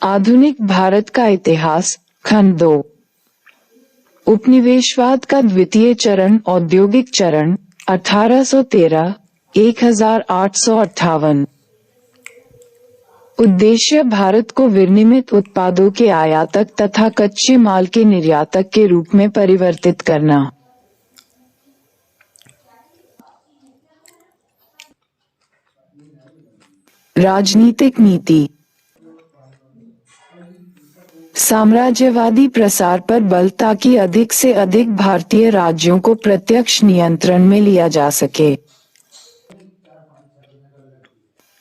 आधुनिक भारत का इतिहास, खंड 2। उपनिवेशवाद का द्वितीय चरण, औद्योगिक चरण, 1813-1858। उद्देश्य भारत को विनिर्मित उत्पादों के आयातक तथा कच्चे माल के निर्यातक के रूप में परिवर्तित करना। राजनीतिक नीति। साम्राज्यवादी प्रसार पर बल ताकि अधिक से अधिक भारतीय राज्यों को प्रत्यक्ष नियंत्रण में लिया जा सके।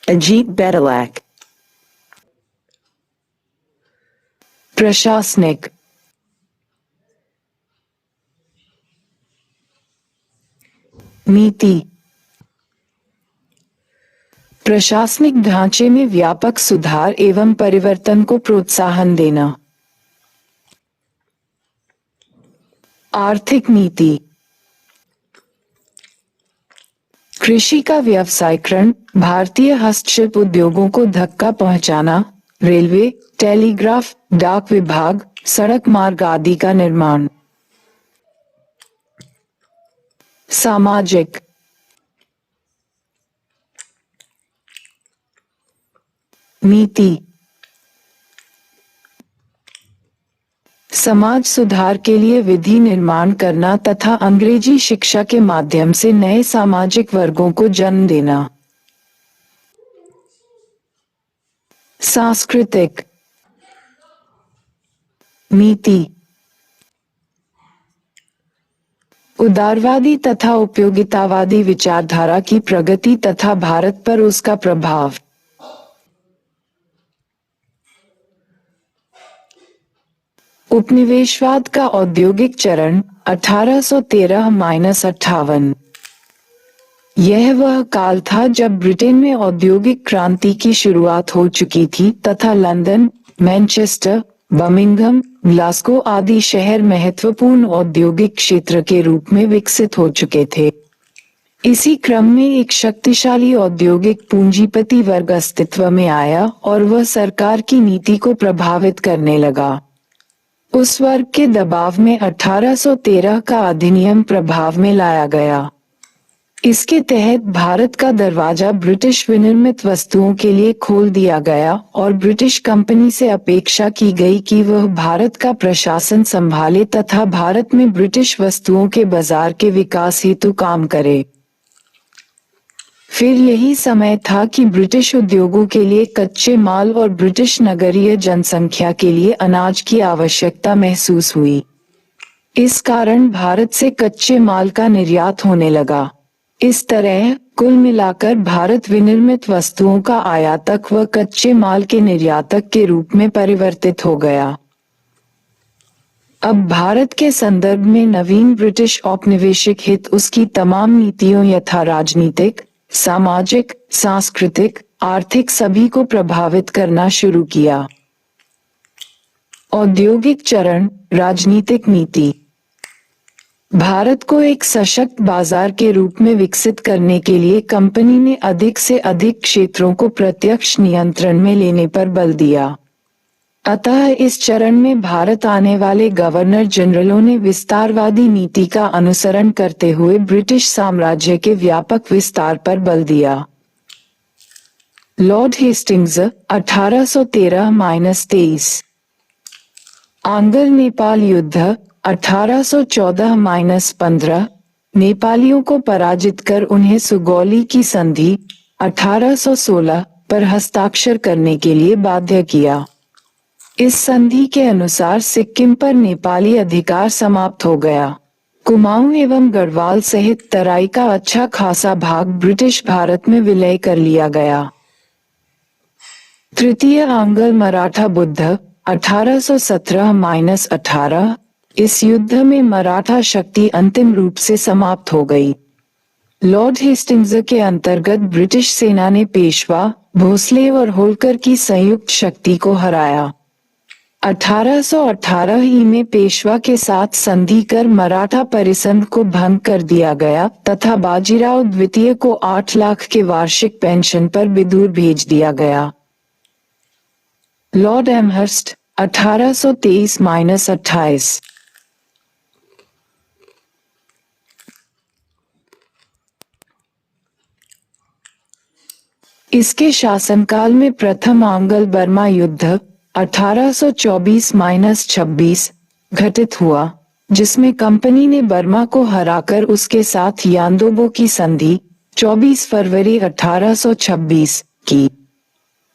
अजीत बेटलैक। प्रशासनिक। नीति। प्रशासनिक ढांचे में व्यापक सुधार एवं परिवर्तन को प्रोत्साहन देना। आर्थिक नीति। कृषि का व्यवसायीकरण, भारतीय हस्तशिल्प उद्योगों को धक्का पहुंचाना, रेलवे, टेलीग्राफ, डाक विभाग, सड़क मार्ग आदि का निर्माण। सामाजिक। नीति। समाज सुधार के लिए विधि निर्माण करना तथा अंग्रेजी शिक्षा के माध्यम से नए सामाजिक वर्गों को जन्म देना। सांस्कृतिक नीति। उदारवादी तथा उपयोगितावादी विचारधारा की प्रगति तथा भारत पर उसका प्रभाव। उपनिवेशवाद का औद्योगिक चरण, 1813-58। यह वह काल था जब ब्रिटेन में औद्योगिक क्रांति की शुरुआत हो चुकी थी तथा लंदन, मैनचेस्टर, बर्मिंघम, ग्लासगो आदि शहर महत्वपूर्ण औद्योगिक क्षेत्र के रूप में विकसित हो चुके थे। इसी क्रम में एक शक्तिशाली औद्योगिक पूंजीपति वर्ग अस्तित्व में आया और वह सरकार की नीति को प्रभावित करने लगा। उस वर्ग के दबाव में 1813 का अधिनियम प्रभाव में लाया गया। इसके तहत भारत का दरवाजा ब्रिटिश विनिर्मित वस्तुओं के लिए खोल दिया गया और ब्रिटिश कंपनी से अपेक्षा की गई कि वह भारत का प्रशासन संभाले तथा भारत में ब्रिटिश वस्तुओं के बाजार के विकास हेतु काम करे। फिर यही समय था कि ब्रिटिश उद्योगों के लिए कच्चे माल और ब्रिटिश नगरीय जनसंख्या के लिए अनाज की आवश्यकता महसूस हुई। इस कारण भारत से कच्चे माल का निर्यात होने लगा। इस तरह कुल मिलाकर भारत विनिर्मित वस्तुओं का आयातक व कच्चे माल के निर्यातक के रूप में परिवर्तित हो गया। अब भारत के संदर्भ में नवीन ब्रिटिश औपनिवेशिक हित उसकी तमाम नीतियों यथा राजनीतिक, सामाजिक, सांस्कृतिक, आर्थिक सभी को प्रभावित करना शुरू किया। औद्योगिक चरण, राजनीतिक नीति। भारत को एक सशक्त बाजार के रूप में विकसित करने के लिए कंपनी ने अधिक से अधिक क्षेत्रों को प्रत्यक्ष नियंत्रण में लेने पर बल दिया। अतः इस चरण में भारत आने वाले गवर्नर जनरलों ने विस्तारवादी नीति का अनुसरण करते हुए ब्रिटिश साम्राज्य के व्यापक विस्तार पर बल दिया। Lord Hastings, 1813-23। आंग्ल नेपाल युद्ध, 1814-15। नेपालियों को पराजित कर उन्हें सुगौली की संधि, 1816 पर हस्ताक्षर करने के लिए बाध्य किया। इस संधि के अनुसार सिक्किम पर नेपाली अधिकार समाप्त हो गया। कुमाऊं एवं गढ़वाल सहित तराई का अच्छा खासा भाग ब्रिटिश भारत में विलय कर लिया गया। तृतीय आंग्ल मराठा युद्ध, 1817-18। इस युद्ध में मराठा शक्ति अंतिम रूप से समाप्त हो गई। लॉर्ड हेस्टिंग्स के अंतर्गत ब्रिटिश सेना ने पेशवा, भोसले और होलकर की संयुक्त शक्ति को हराया। 1818 ही में पेशवा के साथ संधि कर मराठा परिसंध को भंग कर दिया गया तथा बाजीराव द्वितीय को 8 लाख के वार्षिक पेंशन पर विदूर भेज दिया गया। Lord Amherst 1823-28। इसके शासनकाल में प्रथम आंग्ल बर्मा युद्ध 1824-26 घटित हुआ, जिसमें कंपनी ने बर्मा को हराकर उसके साथ यान्दोबो की संधि 24 फरवरी 1826 की।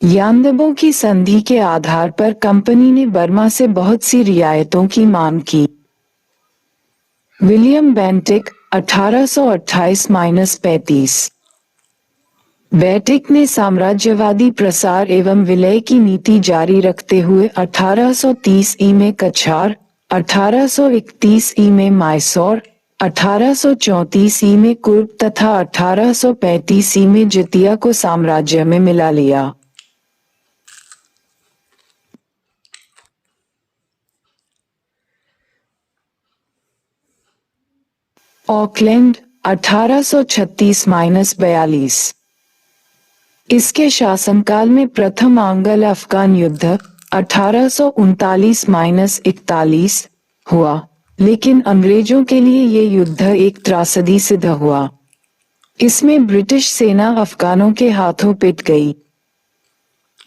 यान्दोबो की संधि के आधार पर कंपनी ने बर्मा से बहुत सी रियायतों की मांग की। William Bentinck 1828-35। बेंटिक ने साम्राज्यवादी प्रसार एवं विलय की नीति जारी रखते हुए 1830 ई में कछार, 1831 ई में मैसूर, 1834 ई में कुर्ग तथा 1835 ई में जितिया को साम्राज्य में मिला लिया। ऑकलैंड 1836-42। इसके शासनकाल में प्रथम आंग्ल अफगान युद्ध 1839-41 हुआ, लेकिन अंग्रेजों के लिए ये युद्ध एक त्रासदी सिद्ध हुआ। इसमें ब्रिटिश सेना अफगानों के हाथों पिट गई।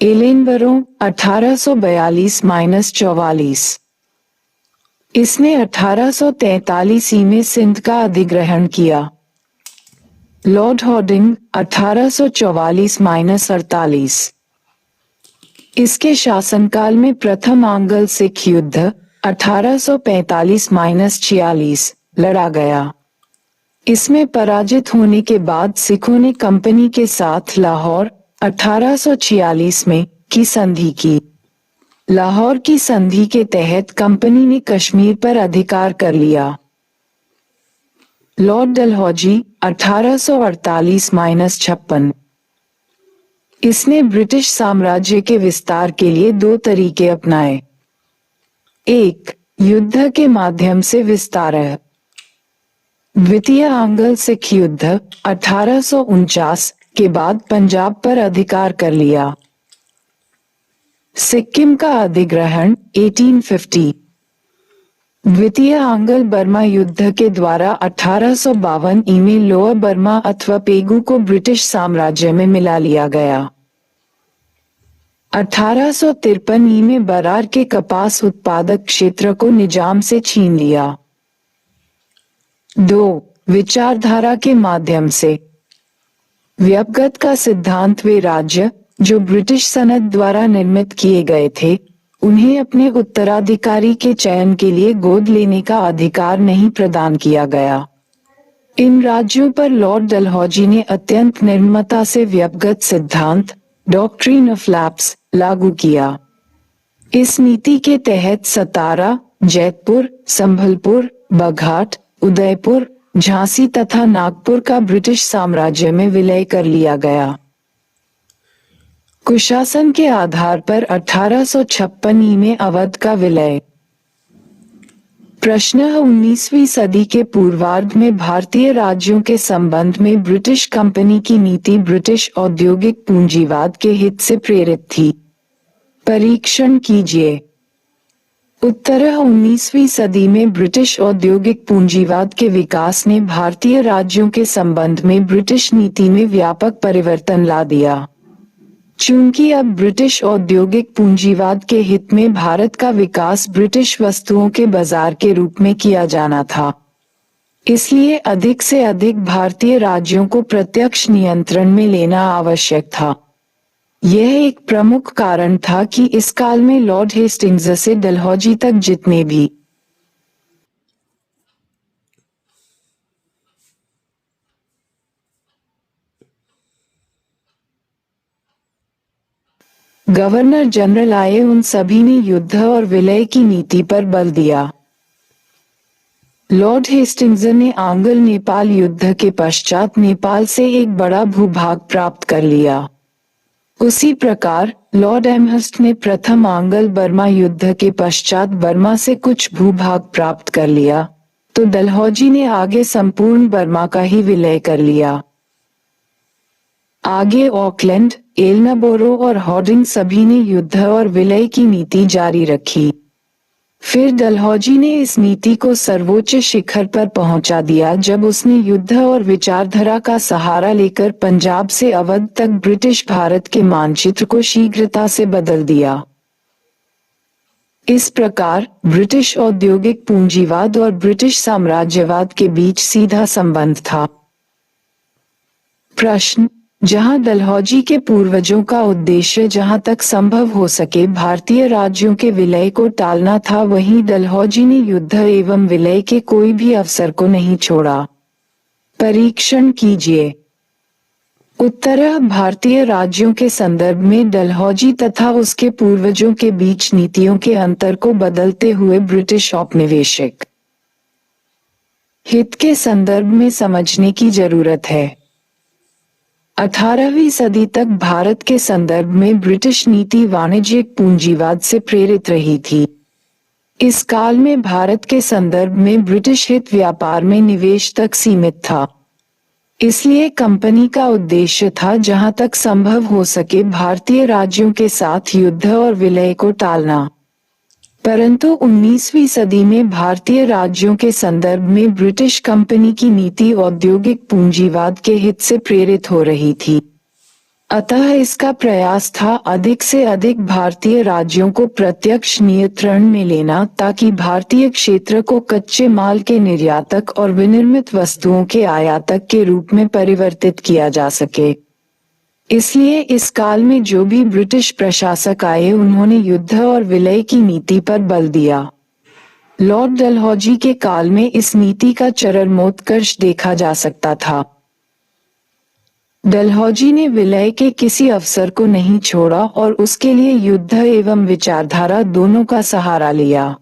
एलेनबरो 1842-44। इसने 1843 ई में सिंध का अधिग्रहण किया। Lord Harding 1844-48। इसके शासनकाल में प्रथम आंग्ल सिख युद्ध 1845-46 लड़ा गया। इसमें पराजित होने के बाद सिखों ने कंपनी के साथ लाहौर 1846 में की संधि की। लाहौर की संधि के तहत कंपनी ने कश्मीर पर अधिकार कर लिया। लॉर्ड डलहौजी 1848-56। इसने ब्रिटिश साम्राज्य के विस्तार के लिए दो तरीके अपनाए। एक, युद्ध के माध्यम से विस्तार। द्वितीय आंग्ल सिख युद्ध 1849 के बाद पंजाब पर अधिकार कर लिया। सिक्किम का अधिग्रहण 1850। द्वितीय आंग्ल बर्मा युद्ध के द्वारा 1852 ई में लोअर बर्मा अथवा पेगू को ब्रिटिश साम्राज्य में मिला लिया गया। 1853 ई में बरार के कपास उत्पादक क्षेत्र को निजाम से छीन लिया। 2. विचारधारा के माध्यम से। व्यपगत का सिद्धांत वे राज्य जो ब्रिटिश सनद द्वारा निर्मित किए गए थे, उन्हें अपने उत्तराधिकारी के चयन के लिए गोद लेने का अधिकार नहीं प्रदान किया गया। इन राज्यों पर लॉर्ड डलहौजी ने अत्यंत निर्ममता से व्यपगत सिद्धांत डॉक्ट्रिन ऑफ लैप्स लागू किया। इस नीति के तहत सतारा, जैतपुर, संभलपुर, बघाट, उदयपुर, झांसी तथा नागपुर का ब्रिटिश साम्राज्य में विलय कर लिया गया। कुशासन के आधार पर 1856 ई में अवध का विलय। प्रश्न: 19वीं सदी के पूर्वार्ध में भारतीय राज्यों के संबंध में ब्रिटिश कंपनी की नीति ब्रिटिश औद्योगिक पूंजीवाद के हित से प्रेरित थी। परीक्षण कीजिए। उत्तर: 19वीं सदी में ब्रिटिश औद्योगिक पूंजीवाद के विकास ने भारतीय राज्यों के संबंध में ब्रिटिश नीति में व्यापक परिवर्तन ला दिया। चूंकि अब ब्रिटिश औद्योगिक पूंजीवाद के हित में भारत का विकास ब्रिटिश वस्तुओं के बाजार के रूप में किया जाना था, इसलिए अधिक से अधिक भारतीय राज्यों को प्रत्यक्ष नियंत्रण में लेना आवश्यक था। यह एक प्रमुख कारण था कि इस काल में लॉर्ड हेस्टिंग्स से डलहौजी तक जितने भी गवर्नर जनरल आए, उन सभी ने युद्ध और विलय की नीति पर बल दिया। लॉर्ड हेस्टिंग्स ने आंग्ल नेपाल युद्ध के पश्चात नेपाल से एक बड़ा भूभाग प्राप्त कर लिया। उसी प्रकार लॉर्ड एमहर्स्ट ने प्रथम आंग्ल बर्मा युद्ध के पश्चात बर्मा से कुछ भूभाग प्राप्त कर लिया, तो डलहौजी ने आगे संपूर्ण बर्मा का ही विलय कर लिया। आगे ऑकलैंड एलनाबोरो और हॉर्डिंग सभी ने युद्ध और विलय की नीति जारी रखी। फिर डलहौजी ने इस नीति को सर्वोच्च शिखर पर पहुंचा दिया जब उसने युद्ध और विचारधारा का सहारा लेकर पंजाब से अवध तक ब्रिटिश भारत के मानचित्र को शीघ्रता से बदल दिया। इस प्रकार ब्रिटिश औद्योगिक पूंजीवाद और ब्रिटिश साम्राज्यवाद के बीच सीधा संबंध था। प्रश्न: जहां डलहौजी के पूर्वजों का उद्देश्य जहां तक संभव हो सके भारतीय राज्यों के विलय को टालना था, वहीं डलहौजी ने युद्ध एवं विलय के कोई भी अवसर को नहीं छोड़ा। परीक्षण कीजिए। उत्तर: भारतीय राज्यों के संदर्भ में डलहौजी तथा उसके पूर्वजों के बीच नीतियों के अंतर को बदलते हुए ब्रिटिश औपनिवेशिक हित के संदर्भ में समझने की जरूरत है। 18वीं सदी तक भारत के संदर्भ में ब्रिटिश नीति वाणिज्यिक पूंजीवाद से प्रेरित रही थी। इस काल में भारत के संदर्भ में ब्रिटिश हित व्यापार में निवेश तक सीमित था। इसलिए कंपनी का उद्देश्य था जहां तक संभव हो सके भारतीय राज्यों के साथ युद्ध और विलय को टालना। परंतु 19वीं सदी में भारतीय राज्यों के संदर्भ में ब्रिटिश कंपनी की नीति औद्योगिक पूंजीवाद के हित से प्रेरित हो रही थी। अतः इसका प्रयास था अधिक से अधिक भारतीय राज्यों को प्रत्यक्ष नियंत्रण में लेना ताकि भारतीय क्षेत्र को कच्चे माल के निर्यातक और विनिर्मित वस्तुओं के आयातक के रूप में परिवर्तित किया जा सके। इसलिए इस काल में जो भी ब्रिटिश प्रशासक आए उन्होंने युद्ध और विलय की नीति पर बल दिया। लॉर्ड डलहौजी के काल में इस नीति का चरमोत्कर्ष देखा जा सकता था। डलहौजी ने विलय के किसी अवसर को नहीं छोड़ा और उसके लिए युद्ध एवं विचारधारा दोनों का सहारा लिया।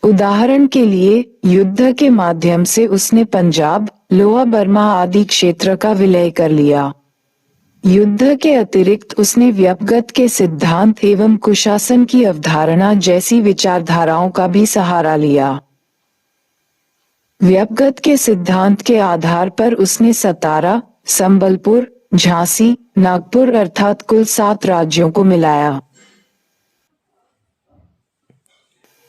उदाहरण के लिए युद्ध के माध्यम से उसने पंजाब, लोअर बर्मा आदि क्षेत्र का विलय कर लिया। युद्ध के अतिरिक्त उसने व्यक्तिगत के सिद्धांत एवं कुशासन की अवधारणा जैसी विचारधाराओं का भी सहारा लिया। व्यक्तिगत के सिद्धांत के आधार पर उसने सतारा, संबलपुर, झांसी, नागपुर अर्थात कुल 7 राज्यों को मिलाया।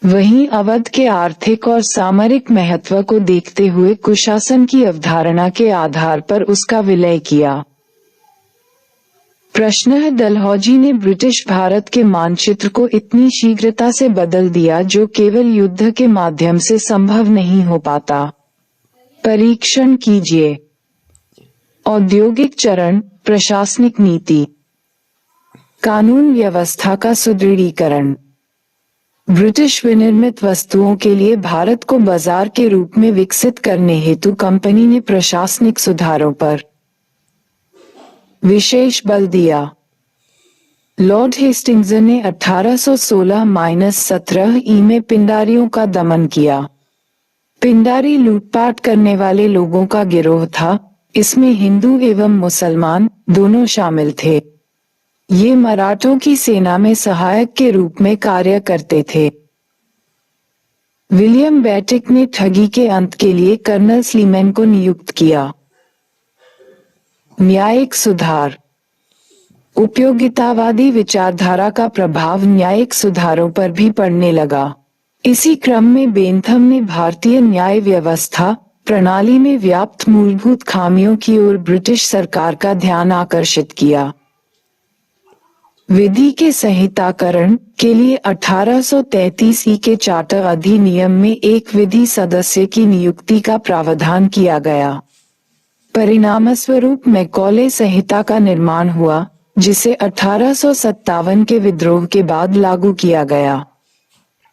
वहीं अवध के आर्थिक और सामरिक महत्व को देखते हुए कुशासन की अवधारणा के आधार पर उसका विलय किया। प्रश्न है: डलहौजी ने ब्रिटिश भारत के मानचित्र को इतनी शीघ्रता से बदल दिया जो केवल युद्ध के माध्यम से संभव नहीं हो पाता। परीक्षण कीजिए। औद्योगिक चरण, प्रशासनिक नीति, कानून व्यवस्था का सुदृढ़ीकरण। ब्रिटिश विनिर्मित वस्तुओं के लिए भारत को बाजार के रूप में विकसित करने हेतु कंपनी ने प्रशासनिक सुधारों पर विशेष बल दिया। लॉर्ड हेस्टिंग्स ने 1816-17 ई में पिंडारियों का दमन किया। पिंडारी लूटपाट करने वाले लोगों का गिरोह था। इसमें हिंदू एवं मुसलमान दोनों शामिल थे। ये मराठों की सेना में सहायक के रूप में कार्य करते थे। विलियम बेटिक ने ठगी के अंत के लिए कर्नल स्लीमैन को नियुक्त किया। न्यायिक सुधार। उपयोगितावादी विचारधारा का प्रभाव न्यायिक सुधारों पर भी पड़ने लगा। इसी क्रम में बेंथम ने भारतीय न्याय व्यवस्था प्रणाली में व्याप्त मूलभूत खामियों की ओर ब्रिटिश सरकार का ध्यान आकर्षित किया। विधि के संहिताकरण के लिए 1833 ई के चार्टर अधिनियम में एक विधि सदस्य की नियुक्ति का प्रावधान किया गया। परिणामस्वरूप मैकॉले संहिता का निर्माण हुआ, जिसे 1857 के विद्रोह के बाद लागू किया गया।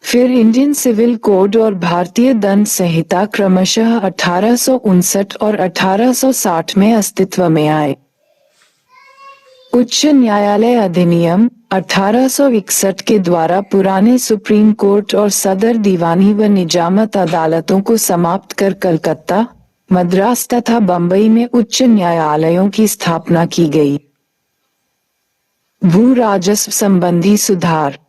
फिर इंडियन सिविल कोड और भारतीय दंड संहिता क्रमशः 1859 और 1860 में अस्तित्व में आए। उच्च न्यायालय अधिनियम 1861 के द्वारा पुराने सुप्रीम कोर्ट और सदर दीवानी व निजामत अदालतों को समाप्त कर कलकत्ता, मद्रास तथा बंबई में उच्च न्यायालयों की स्थापना की गई। भू राजस्व संबंधी सुधार।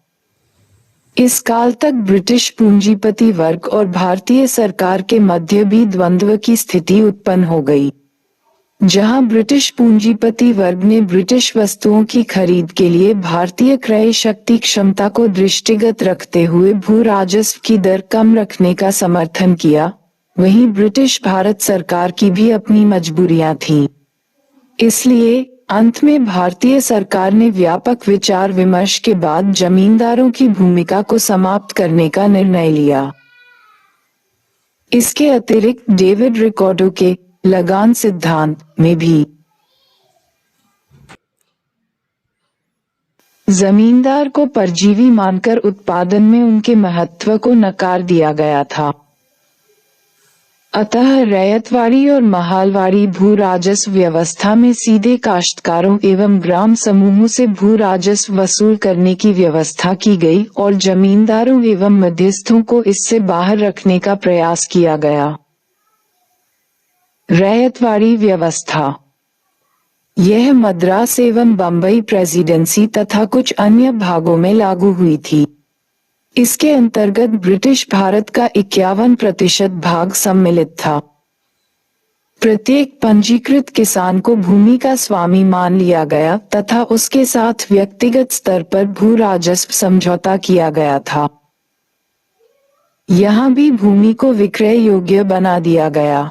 इस काल तक ब्रिटिश पूंजीपति वर्ग और भारतीय सरकार के मध्य भी द्वंद्व की स्थिति उत्पन्न हो गई। जहां ब्रिटिश पूंजीपति वर्ग ने ब्रिटिश वस्तुओं की खरीद के लिए भारतीय क्रय शक्ति क्षमता को दृष्टिगत रखते हुए भू राजस्व की दर कम रखने का समर्थन किया, वहीं ब्रिटिश भारत सरकार की भी अपनी मजबूरियां थीं। इसलिए अंत में भारतीय सरकार ने व्यापक विचार विमर्श के बाद जमींदारों की भूमिका को समाप्त करने का निर्णय लिया। इसके अतिरिक्त डेविड रिकार्डो के लगान सिद्धांत में भी जमींदार को परजीवी मानकर उत्पादन में उनके महत्व को नकार दिया गया था। अतः रैयतवाड़ी और महालवाड़ी भू राजस्व व्यवस्था में सीधे काश्तकारों एवं ग्राम समूहों से भू राजस्व वसूल करने की व्यवस्था की गई और जमींदारों एवं मध्यस्थों को इससे बाहर रखने का प्रयास किया गया। रैयतवाड़ी व्यवस्था यह मद्रास एवं बम्बई प्रेसिडेंसी तथा कुछ अन्य भागों में लागू हुई थी। इसके अंतर्गत ब्रिटिश भारत का 51% भाग सम्मिलित था। प्रत्येक पंजीकृत किसान को भूमि का स्वामी मान लिया गया तथा उसके साथ व्यक्तिगत स्तर पर भू राजस्व समझौता किया गया था। यहाँ भी भूमि को विक्रय योग्य बना दिया गया।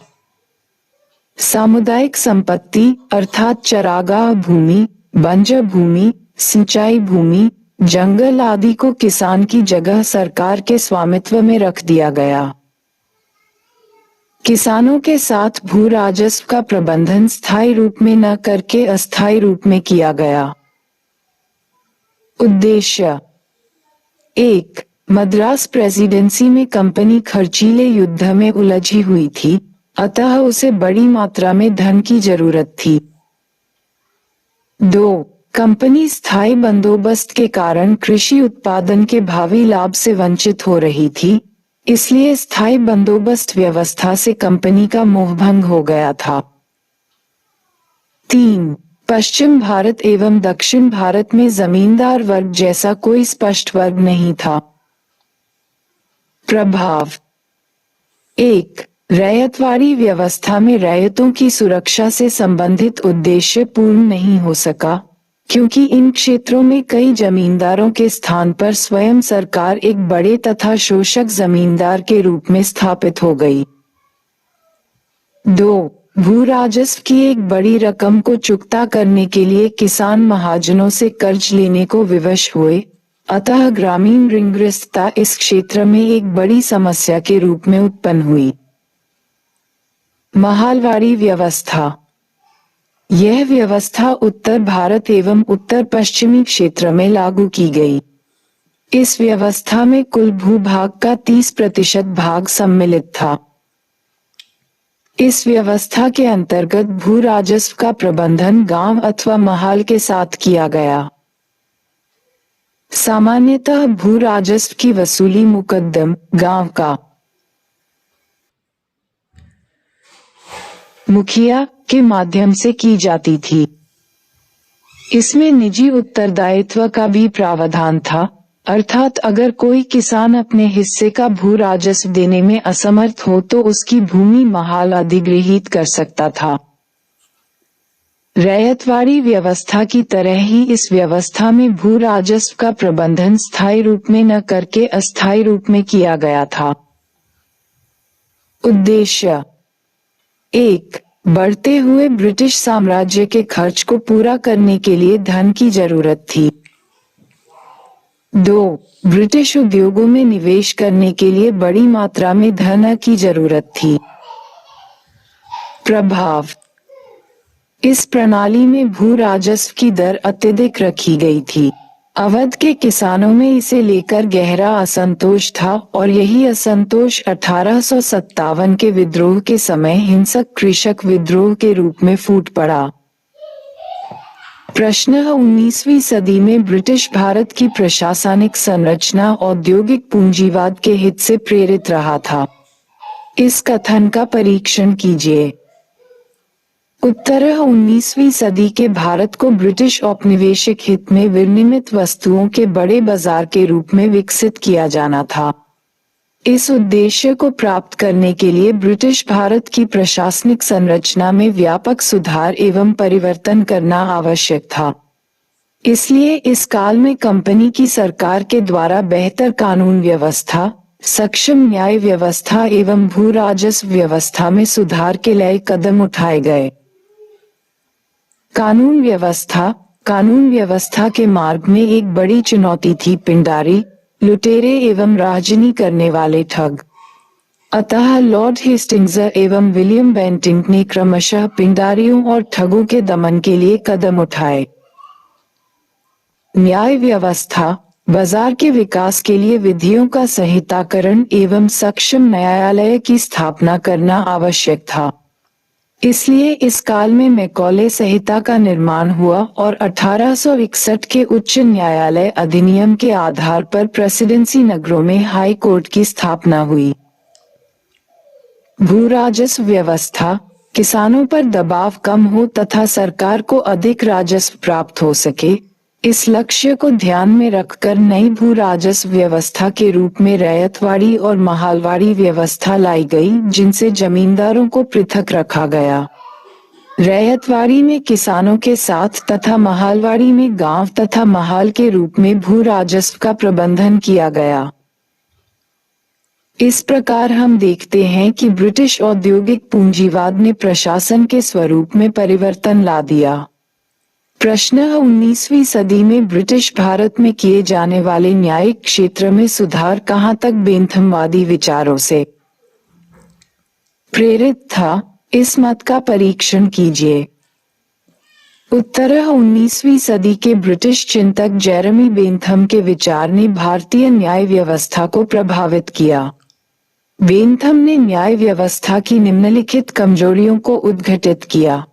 सामुदायिक संपत्ति अर्थात चरागाह भूमि, बंजर भूमि, सिंचाई भूमि, जंगल आदि को किसान की जगह सरकार के स्वामित्व में रख दिया गया। किसानों के साथ भू राजस्व का प्रबंधन स्थायी रूप में न करके अस्थायी रूप में किया गया। उद्देश्य 1. मद्रास प्रेसिडेंसी में कंपनी खर्चीले युद्ध में उलझी हुई थी, अतः उसे बड़ी मात्रा में धन की जरूरत थी। 2. कंपनी स्थायी बंदोबस्त के कारण कृषि उत्पादन के भावी लाभ से वंचित हो रही थी, इसलिए स्थायी बंदोबस्त व्यवस्था से कंपनी का मोहभंग हो गया था। 3. पश्चिम भारत एवं दक्षिण भारत में जमींदार वर्ग जैसा कोई स्पष्ट वर्ग नहीं था। प्रभाव 1. रैयतवाड़ी व्यवस्था में रैयतों की सुरक्षा से संबंधित उद्देश्य पूर्ण नहीं हो सका, क्योंकि इन क्षेत्रों में कई जमींदारों के स्थान पर स्वयं सरकार एक बड़े तथा शोषक जमींदार के रूप में स्थापित हो गई। 2. भू राजस्व की एक बड़ी रकम को चुकता करने के लिए किसान महाजनों से कर्ज लेने को विवश हुए, अतः ग्रामीण ऋणग्रस्तता इस क्षेत्र में एक बड़ी समस्या के रूप में उत्पन्न हुई। महालवाड़ी व्यवस्था यह व्यवस्था उत्तर भारत एवं उत्तर पश्चिमी क्षेत्र में लागू की गई। इस व्यवस्था में कुल भूभाग का 30% भाग सम्मिलित था। इस व्यवस्था के अंतर्गत भू राजस्व का प्रबंधन गांव अथवा महाल के साथ किया गया। सामान्यतः भू राजस्व की वसूली मुकद्दम गांव का मुखिया के माध्यम से की जाती थी। इसमें निजी उत्तरदायित्व का भी प्रावधान था, अर्थात अगर कोई किसान अपने हिस्से का भू राजस्व देने में असमर्थ हो तो उसकी भूमि महाल अधिग्रहित कर सकता था। रैयतवाड़ी व्यवस्था की तरह ही इस व्यवस्था में भू राजस्व का प्रबंधन स्थायी रूप में न करके अस्थायी रूप में किया गया था। उद्देश्य 1. बढ़ते हुए ब्रिटिश साम्राज्य के खर्च को पूरा करने के लिए धन की जरूरत थी। 2. ब्रिटिश उद्योगों में निवेश करने के लिए बड़ी मात्रा में धन की जरूरत थी। प्रभाव इस प्रणाली में भू राजस्व की दर अत्यधिक रखी गई थी। अवध के किसानों में इसे लेकर गहरा असंतोष था और यही असंतोष 1857 के विद्रोह के समय हिंसक कृषक विद्रोह के रूप में फूट पड़ा। प्रश्न 19वीं सदी में ब्रिटिश भारत की प्रशासनिक संरचना औद्योगिक पूंजीवाद के हित से प्रेरित रहा था। इस कथन का परीक्षण कीजिए। उत्तर 19वीं सदी के भारत को ब्रिटिश औपनिवेशिक हित में विनिर्मित वस्तुओं के बड़े बाजार के रूप में विकसित किया जाना था। इस उद्देश्य को प्राप्त करने के लिए ब्रिटिश भारत की प्रशासनिक संरचना में व्यापक सुधार एवं परिवर्तन करना आवश्यक था। इसलिए इस काल में कंपनी की सरकार के द्वारा बेहतर कानून व्यवस्था, सक्षम न्याय व्यवस्था एवं भू राजस्व व्यवस्था में सुधार के लिए कदम उठाए गए। कानून व्यवस्था के मार्ग में एक बड़ी चुनौती थी पिंडारी, लुटेरे एवं राजनी करने वाले ठग। अतः लॉर्ड हेस्टिंग्स एवं विलियम बेंटिंक ने क्रमशः पिंडारियों और ठगों के दमन के लिए कदम उठाए। न्याय व्यवस्था, बाजार के विकास के लिए विधियों का संहिताकरण एवं सक्षम न्यायालय की स्थापना करना आवश्यक था। इसलिए इस काल में मैकॉले संहिता का निर्माण हुआ और 1861 के उच्च न्यायालय अधिनियम के आधार पर प्रेसिडेंसी नगरों में हाई कोर्ट की स्थापना हुई। भू राजस्व व्यवस्था, किसानों पर दबाव कम हो तथा सरकार को अधिक राजस्व प्राप्त हो सके, इस लक्ष्य को ध्यान में रखकर नई भू राजस्व व्यवस्था के रूप में रैयतवाड़ी और महालवाड़ी व्यवस्था लाई गई, जिनसे जमींदारों को पृथक रखा गया। रैयतवाड़ी में किसानों के साथ तथा महालवाड़ी में गांव तथा महाल के रूप में भू राजस्व का प्रबंधन किया गया। इस प्रकार हम देखते हैं कि ब्रिटिश औद्योगिक पूंजीवाद ने प्रशासन के स्वरूप में परिवर्तन ला दिया। प्रश्न: 19वीं सदी में ब्रिटिश भारत में किए जाने वाले न्यायिक क्षेत्र में सुधार कहां तक बेंथमवादी विचारों से प्रेरित था, इस मत का परीक्षण कीजिए। उत्तर: 19वीं सदी के ब्रिटिश चिंतक जेरेमी बेंथम के विचार ने भारतीय न्याय व्यवस्था को प्रभावित किया। बेंथम ने न्याय व्यवस्था की निम्नलिखित कमजोरियों को उद्घाटित किया।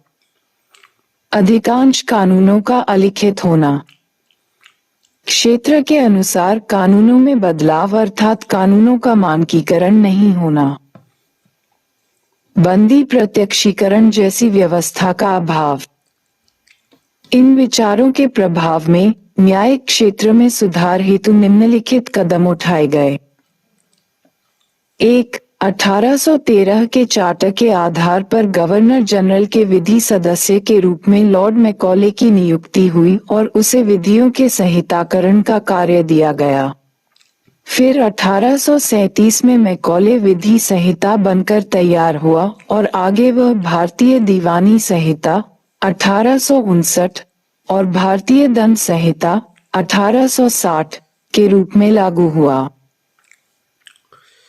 अधिकांश कानूनों का अलिखित होना, क्षेत्र के अनुसार कानूनों में बदलाव अर्थात कानूनों का मानकीकरण नहीं होना, बंदी प्रत्यक्षीकरण जैसी व्यवस्था का अभाव। इन विचारों के प्रभाव में न्यायिक क्षेत्र में सुधार हेतु निम्नलिखित कदम उठाए गए। 1. 1813 के चार्टर के आधार पर गवर्नर जनरल के विधि सदस्य के रूप में लॉर्ड मैकॉले की नियुक्ति हुई और उसे विधियों के संहिताकरण का कार्य दिया गया। फिर 1837 में मैकॉले विधि संहिता बनकर तैयार हुआ और आगे वह भारतीय दीवानी संहिता 1859 और भारतीय दंड संहिता 1860 के रूप में लागू हुआ।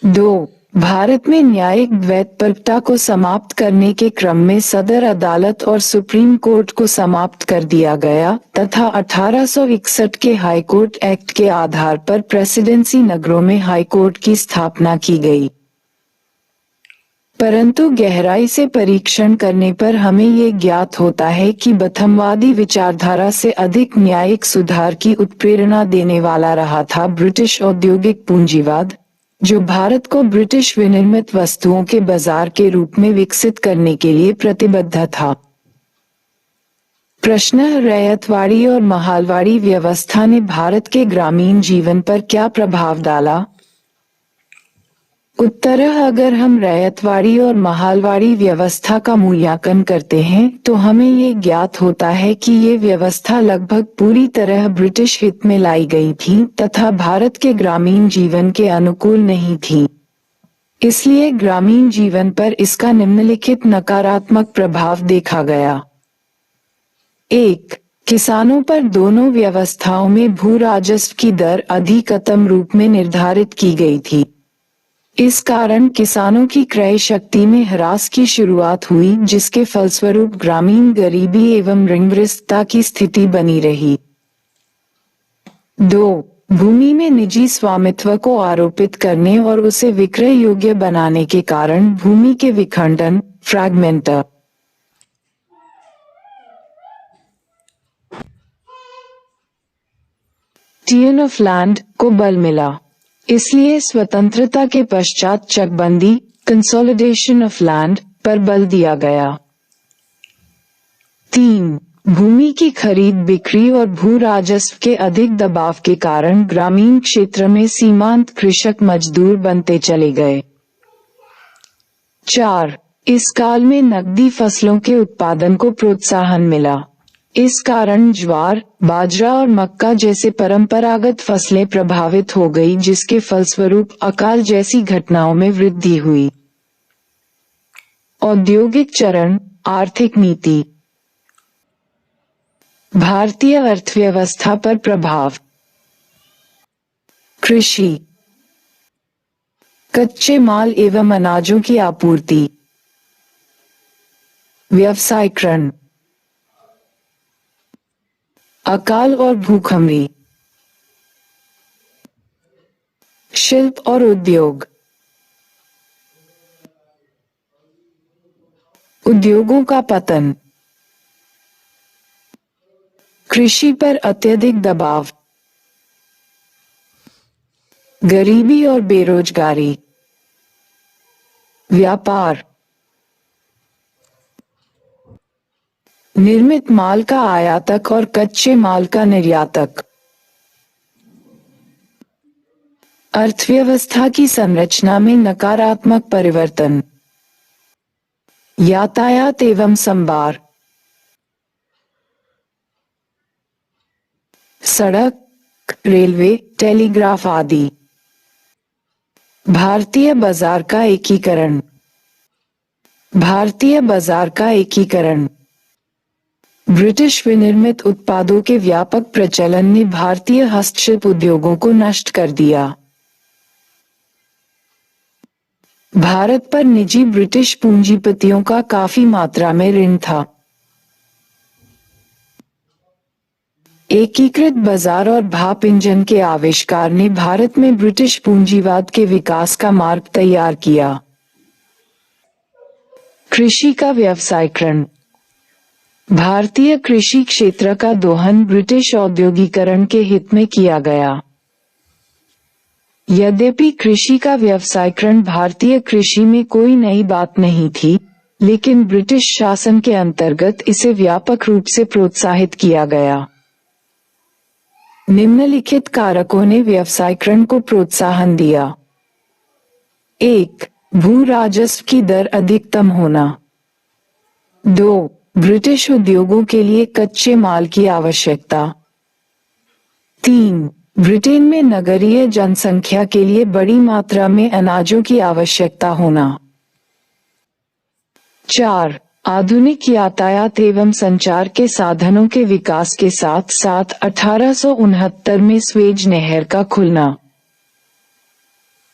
2. भारत में न्यायिक द्वैतपरता को समाप्त करने के क्रम में सदर अदालत और सुप्रीम कोर्ट को समाप्त कर दिया गया तथा 1861 के हाई कोर्ट एक्ट के आधार पर प्रेसिडेंसी नगरों में हाई कोर्ट की स्थापना की गई। परंतु गहराई से परीक्षण करने पर हमें ये ज्ञात होता है कि बथमवादी विचारधारा से अधिक न्यायिक सुधार की उत्प्रेरणा देने वाला रहा था ब्रिटिश औद्योगिक पूंजीवाद, जो भारत को ब्रिटिश विनिर्मित वस्तुओं के बाजार के रूप में विकसित करने के लिए प्रतिबद्ध था। प्रश्न: रैयतवाड़ी और महालवाड़ी व्यवस्था ने भारत के ग्रामीण जीवन पर क्या प्रभाव डाला? उत्तर: अगर हम रैयतवाड़ी और महालवाड़ी व्यवस्था का मूल्यांकन करते हैं तो हमें ये ज्ञात होता है कि ये व्यवस्था लगभग पूरी तरह ब्रिटिश हित में लाई गई थी तथा भारत के ग्रामीण जीवन के अनुकूल नहीं थी। इसलिए ग्रामीण जीवन पर इसका निम्नलिखित नकारात्मक प्रभाव देखा गया। 1. किसानों पर दोनों व्यवस्थाओं में भू राजस्व की दर अधिकतम रूप में निर्धारित की गई थी। इस कारण किसानों की क्रय शक्ति में ह्रास की शुरुआत हुई, जिसके फलस्वरूप ग्रामीण गरीबी एवं ऋणग्रस्तता की स्थिति बनी रही। 2. भूमि में निजी स्वामित्व को आरोपित करने और उसे विक्रय योग्य बनाने के कारण भूमि के विखंडन फ्रैगमेंटेशन ऑफ लैंड को बल मिला। इसलिए स्वतंत्रता के पश्चात चकबंदी कंसोलिडेशन ऑफ लैंड पर बल दिया गया। 3. भूमि की खरीद बिक्री और भू राजस्व के अधिक दबाव के कारण ग्रामीण क्षेत्र में सीमांत कृषक मजदूर बनते चले गए। 4. इस काल में नकदी फसलों के उत्पादन को प्रोत्साहन मिला। इस कारण ज्वार, बाजरा और मक्का जैसे परंपरागत फसलें प्रभावित हो गई, जिसके फलस्वरूप अकाल जैसी घटनाओं में वृद्धि हुई। औद्योगिक चरण, आर्थिक नीति। भारतीय अर्थव्यवस्था पर प्रभाव। कृषि, कच्चे माल एवं अनाजों की आपूर्ति। व्यवसायीकरण, अकाल और भूखमरी। शिल्प और उद्योग, उद्योगों का पतन। कृषि पर अत्यधिक दबाव। गरीबी और बेरोजगारी। व्यापार, निर्मित माल का आयातक और कच्चे माल का निर्यातक। अर्थव्यवस्था की संरचना में नकारात्मक परिवर्तन। यातायात एवं संभार। सड़क, रेलवे, टेलीग्राफ आदि। भारतीय बाजार का एकीकरण। भारतीय बाजार का एकीकरण। ब्रिटिश विनिर्मित उत्पादों के व्यापक प्रचलन ने भारतीय हस्तशिल्प उद्योगों को नष्ट कर दिया। भारत पर निजी ब्रिटिश पूंजीपतियों का काफी मात्रा में ऋण था। एकीकृत बाजार और भाप इंजन के आविष्कार ने भारत में ब्रिटिश पूंजीवाद के विकास का मार्ग तैयार किया। कृषि का व्यवसायीकरण। भारतीय कृषि क्षेत्र का दोहन ब्रिटिश औद्योगिकरण के हित में किया गया। यद्यपि कृषि का व्यवसायीकरण भारतीय कृषि में कोई नई बात नहीं थी, लेकिन ब्रिटिश शासन के अंतर्गत इसे व्यापक रूप से प्रोत्साहित किया गया। निम्नलिखित कारकों ने व्यवसायीकरण को प्रोत्साहन दिया। 1. भू राजस्व की दर अधिकतम होना। 2. ब्रिटिश उद्योगों के लिए कच्चे माल की आवश्यकता। 3. ब्रिटेन में नगरीय जनसंख्या के लिए बड़ी मात्रा में अनाजों की आवश्यकता होना। 4. आधुनिक यातायात एवं संचार के साधनों के विकास के साथ साथ 1869 में स्वेज नहर का खुलना।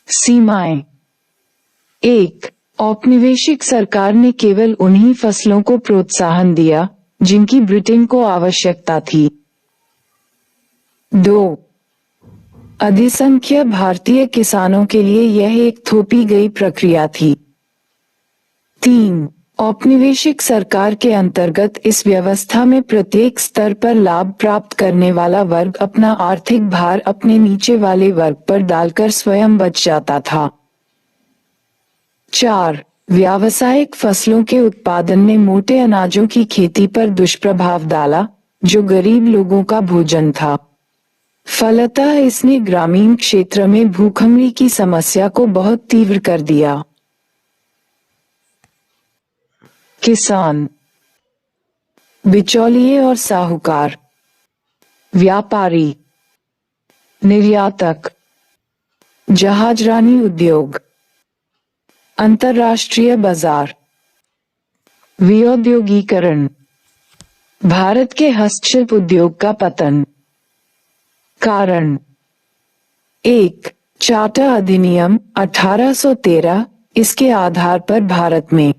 सीमाएं। 1. औपनिवेशिक सरकार ने केवल उन्हीं फसलों को प्रोत्साहन दिया जिनकी ब्रिटेन को आवश्यकता थी। 2. अधिसंख्य भारतीय किसानों के लिए यह एक थोपी गई प्रक्रिया थी। 3. औपनिवेशिक सरकार के अंतर्गत इस व्यवस्था में प्रत्येक स्तर पर लाभ प्राप्त करने वाला वर्ग अपना आर्थिक भार अपने नीचे वाले वर्ग पर डालकर स्वयं बच जाता था। 4. व्यावसायिक फसलों के उत्पादन ने मोटे अनाजों की खेती पर दुष्प्रभाव डाला, जो गरीब लोगों का भोजन था। फलतः इसने ग्रामीण क्षेत्र में भूखमरी की समस्या को बहुत तीव्र कर दिया। किसान, बिचौलिए और साहूकार। व्यापारी, निर्यातक, जहाजरानी उद्योग, अंतर्राष्ट्रीय बाजार। विऔद्योगीकरण, भारत के हस्तशिल्प उद्योग का पतन। कारण: 1. चार्टर अधिनियम 1813, इसके आधार पर भारत में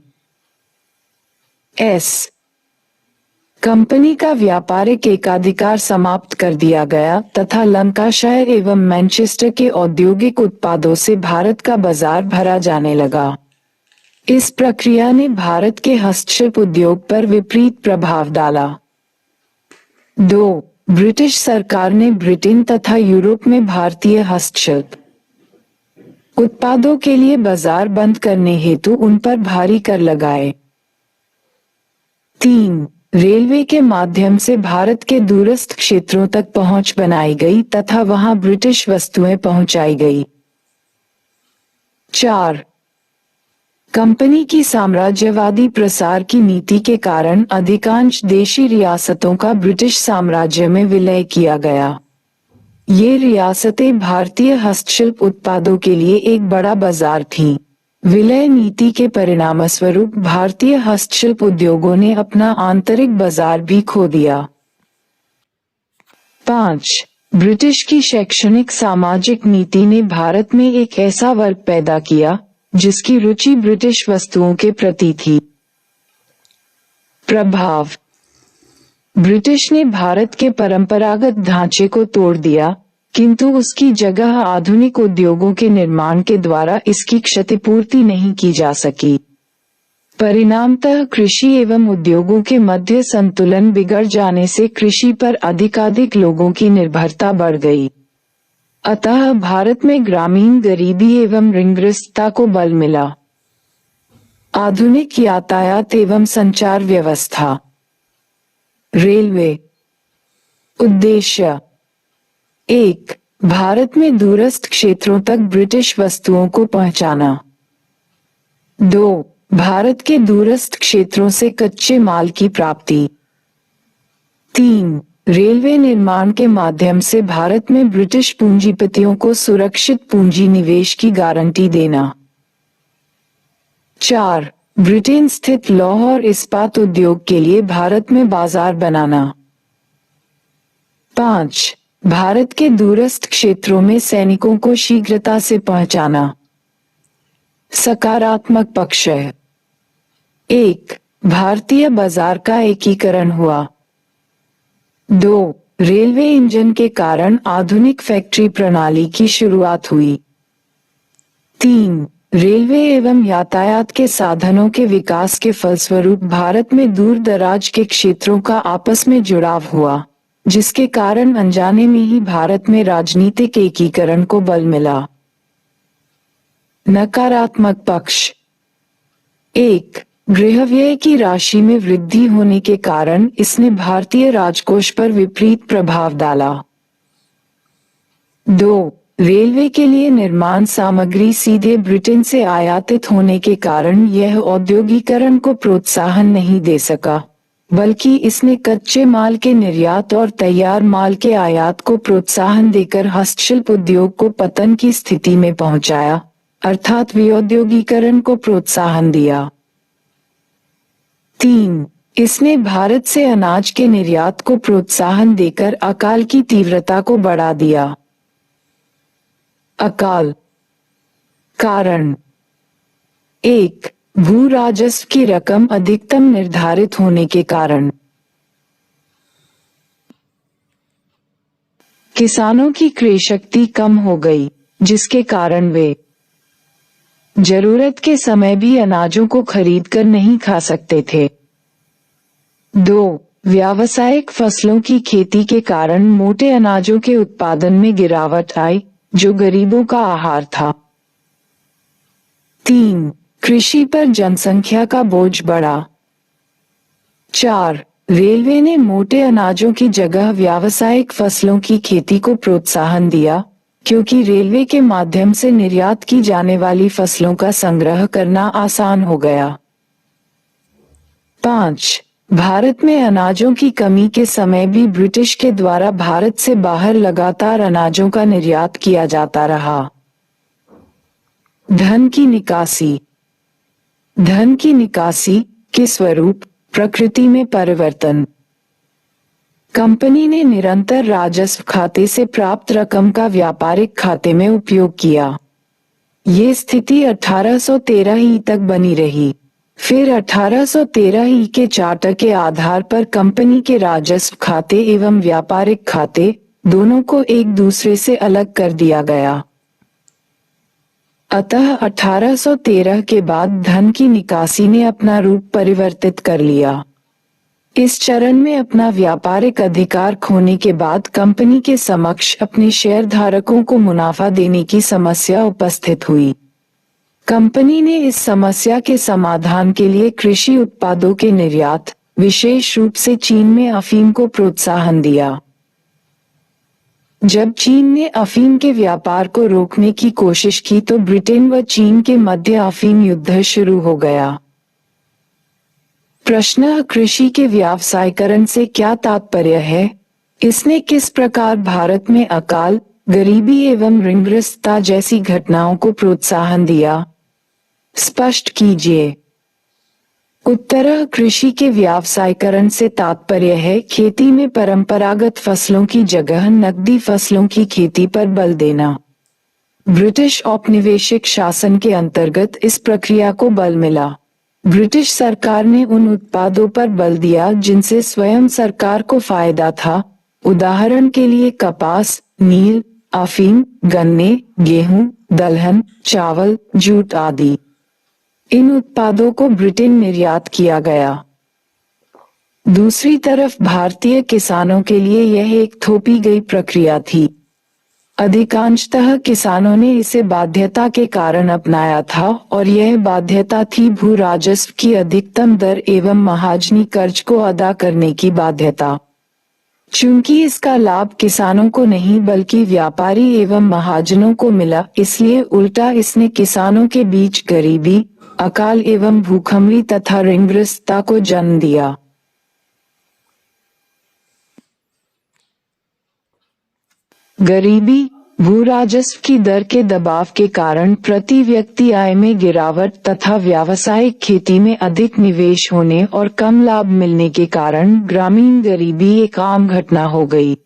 कंपनी का व्यापारिक एकाधिकार समाप्त कर दिया गया तथा लंकाशायर एवं मैनचेस्टर के औद्योगिक उत्पादों से भारत का बाजार भरा जाने लगा। इस प्रक्रिया ने भारत के हस्तशिल्प उद्योग पर विपरीत प्रभाव डाला। 2. ब्रिटिश सरकार ने ब्रिटेन तथा यूरोप में भारतीय हस्तशिल्प उत्पादों के लिए बाजार बंद करने हेतु उन पर भारी कर लगाए। 3. रेलवे के माध्यम से भारत के दूरस्थ क्षेत्रों तक पहुंच बनाई गई तथा वहां ब्रिटिश वस्तुएं पहुंचाई गई। 4. कंपनी की साम्राज्यवादी प्रसार की नीति के कारण अधिकांश देशी रियासतों का ब्रिटिश साम्राज्य में विलय किया गया। ये रियासतें भारतीय हस्तशिल्प उत्पादों के लिए एक बड़ा बाजार थीं। विलय नीति के परिणामस्वरूप भारतीय हस्तशिल्प उद्योगों ने अपना आंतरिक बाजार भी खो दिया। 5. ब्रिटिश की शैक्षणिक सामाजिक नीति ने भारत में एक ऐसा वर्ग पैदा किया जिसकी रुचि ब्रिटिश वस्तुओं के प्रति थी। प्रभाव: ब्रिटिश ने भारत के परंपरागत ढांचे को तोड़ दिया, किंतु उसकी जगह आधुनिक उद्योगों के निर्माण के द्वारा इसकी क्षतिपूर्ति नहीं की जा सकी। परिणामतः कृषि एवं उद्योगों के मध्य संतुलन बिगड़ जाने से कृषि पर अधिकाधिक लोगों की निर्भरता बढ़ गई। अतः भारत में ग्रामीण गरीबी एवं ऋणग्रस्तता को बल मिला। आधुनिक यातायात एवं संचार व्यवस्था। रेलवे। उद्देश्य: 1. भारत में दूरस्थ क्षेत्रों तक ब्रिटिश वस्तुओं को पहुंचाना। 2. भारत के दूरस्थ क्षेत्रों से कच्चे माल की प्राप्ति। 3. रेलवे निर्माण के माध्यम से भारत में ब्रिटिश पूंजीपतियों को सुरक्षित पूंजी निवेश की गारंटी देना। 4. ब्रिटेन स्थित लौह और इस्पात उद्योग के लिए भारत में बाजार बनाना। 5. भारत के दूरस्थ क्षेत्रों में सैनिकों को शीघ्रता से पहुंचाना। सकारात्मक पक्ष है: 1. भारतीय बाजार का एकीकरण हुआ। 2. रेलवे इंजन के कारण आधुनिक फैक्ट्री प्रणाली की शुरुआत हुई। 3. रेलवे एवं यातायात के साधनों के विकास के फलस्वरूप भारत में दूर दराज के क्षेत्रों का आपस में जुड़ाव हुआ, जिसके कारण अनजाने में ही भारत में राजनीतिक एकीकरण को बल मिला। नकारात्मक पक्ष: 1. गृहव्यय की राशि में वृद्धि होने के कारण इसने भारतीय राजकोष पर विपरीत प्रभाव डाला। 2. रेलवे के लिए निर्माण सामग्री सीधे ब्रिटेन से आयातित होने के कारण यह औद्योगिकरण को प्रोत्साहन नहीं दे सका, बल्कि इसने कच्चे माल के निर्यात और तैयार माल के आयात को प्रोत्साहन देकर हस्तशिल्प उद्योग को पतन की स्थिति में पहुंचाया, अर्थात विऔद्योगीकरण को प्रोत्साहन दिया। 3. इसने भारत से अनाज के निर्यात को प्रोत्साहन देकर अकाल की तीव्रता को बढ़ा दिया। अकाल कारण: 1. भू राजस्व की रकम अधिकतम निर्धारित होने के कारण। किसानों की क्रय शक्ति कम हो गई, जिसके कारण वे जरूरत के समय भी अनाजों को खरीद कर नहीं खा सकते थे। 2. व्यावसायिक फसलों की खेती के कारण मोटे अनाजों के उत्पादन में गिरावट आई, जो गरीबों का आहार था। 3. कृषि पर जनसंख्या का बोझ बढ़ा। 4. रेलवे ने मोटे अनाजों की जगह व्यावसायिक फसलों की खेती को प्रोत्साहन दिया, क्योंकि रेलवे के माध्यम से निर्यात की जाने वाली फसलों का संग्रह करना आसान हो गया। 5. भारत में अनाजों की कमी के समय भी ब्रिटिश के द्वारा भारत से बाहर लगातार अनाजों का निर्यात किया जाता रहा। धन की निकासी। धन की निकासी के स्वरूप: प्रकृति में परिवर्तन। कंपनी ने निरंतर राजस्व खाते से प्राप्त रकम का व्यापारिक खाते में उपयोग किया। ये स्थिति 1813 ही तक बनी रही। फिर 1813 ही के चार्टर के आधार पर कंपनी के राजस्व खाते एवं व्यापारिक खाते दोनों को एक दूसरे से अलग कर दिया गया। अतः 1813 के बाद धन की निकासी ने अपना रूप परिवर्तित कर लिया। इस चरण में अपना व्यापारिक अधिकार खोने के बाद कंपनी के समक्ष अपने शेयरधारकों को मुनाफा देने की समस्या उपस्थित हुई। कंपनी ने इस समस्या के समाधान के लिए कृषि उत्पादों के निर्यात, विशेष रूप से चीन में अफीम को प्रोत्साहन दिया। जब चीन ने अफीम के व्यापार को रोकने की कोशिश की तो ब्रिटेन व चीन के मध्य अफीम युद्ध शुरू हो गया। प्रश्न: कृषि के व्यावसायीकरण से क्या तात्पर्य है? इसने किस प्रकार भारत में अकाल, गरीबी एवं ऋणग्रस्तता जैसी घटनाओं को प्रोत्साहन दिया? स्पष्ट कीजिए। उत्तर: कृषि के व्यावसायीकरण से तात्पर्य है खेती में परंपरागत फसलों की जगह नकदी फसलों की खेती पर बल देना। ब्रिटिश औपनिवेशिक शासन के अंतर्गत इस प्रक्रिया को बल मिला। ब्रिटिश सरकार ने उन उत्पादों पर बल दिया जिनसे स्वयं सरकार को फायदा था, उदाहरण के लिए कपास, नील, अफीम, गन्ने, गेहूं, दलहन, चावल, जूट आदि। इन उत्पादों को ब्रिटेन निर्यात किया गया। दूसरी तरफ भारतीय किसानों के लिए यह एक थोपी गई प्रक्रिया थी। अधिकांशतः किसानों ने इसे बाध्यता के कारण अपनाया था और यह बाध्यता थी भू राजस्व की अधिकतम दर एवं महाजनी कर्ज को अदा करने की बाध्यता। चूंकि इसका लाभ किसानों को नहीं बल्कि व्यापारी एवं महाजनों को मिला, इसलिए उल्टा इसने किसानों के बीच गरीबी, अकाल एवं भूखमरी तथा ऋणग्रस्तता को जन्म दिया। गरीबी, भू राजस्व की दर के दबाव के कारण प्रति व्यक्ति आय में गिरावट तथा व्यावसायिक खेती में अधिक निवेश होने और कम लाभ मिलने के कारण ग्रामीण गरीबी एक आम घटना हो गई।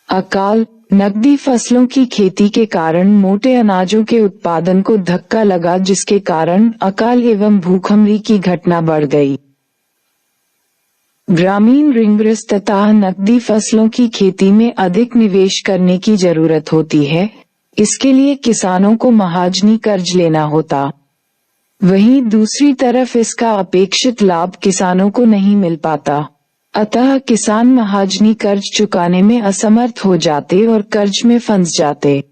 अकाल, नकदी फसलों की खेती के कारण मोटे अनाजों के उत्पादन को धक्का लगा जिसके कारण अकाल एवं भूखमरी की घटना बढ़ गई। ग्रामीण ऋणग्रस्तता, नकदी फसलों की खेती में अधिक निवेश करने की जरूरत होती है, इसके लिए किसानों को महाजनी कर्ज लेना होता। वहीं दूसरी तरफ इसका अपेक्षित लाभ किसानों को नहीं मिल पाता, अतः किसान महाजनी कर्ज चुकाने में असमर्थ हो जाते और कर्ज में फंस जाते।